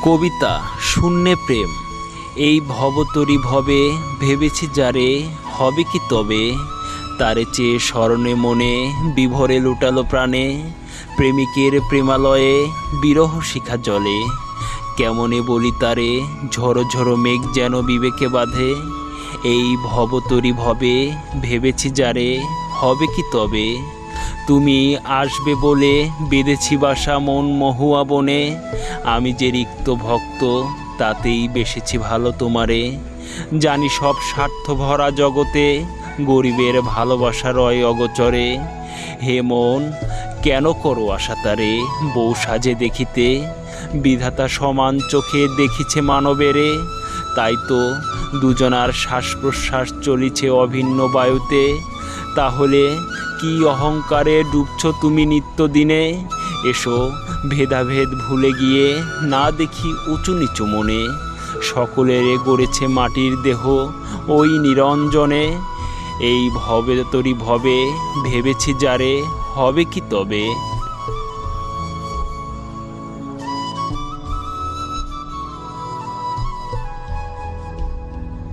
কবিতা শূন্যে প্রেম। এই ভবতরি ভবে ভেবেছি যারে, হবে কি তবে তারে চেয়ে স্মরণে মনে বিভোরে লুটালো প্রাণে। প্রেমিকের প্রেমালয়ে বিরহ শিখা জলে, কেমনে বলি তারে ঝড়ো ঝড়ো মেঘ যেন বিবেকে বাঁধে। এই ভবতরি ভবে ভেবেছি যারে, হবে কি তবে তুমি আসবে বলে বেঁধেছি বাসা মন মহুয়া বনে। আমি যে রিক্ত ভক্ত তাতেই বেসেছি ভালো তোমারে। জানি সব স্বার্থ ভরা জগতে গরিবের ভালোবাসা রয় অগোচরে। হে মন কেন করো আশা তারে বউ সাজে দেখিতে, বিধাতা সমান চোখে দেখিছে মানবেরে। তাই তো দুজনার শ্বাস প্রশ্বাস চলিছে অভিন্ন বায়ুতে। তাহলে কি অহংকারে ডুবছ তুমি নিত্যদিনে? এসো ভেদাভেদ ভুলে গিয়ে না দেখি উঁচু নিচু মনে। সকলের গড়েছে মাটির দেহ ওই নিরঞ্জনে। এই ভবে তরি ভবে ভেবেছি যারে, হবে কি তবে।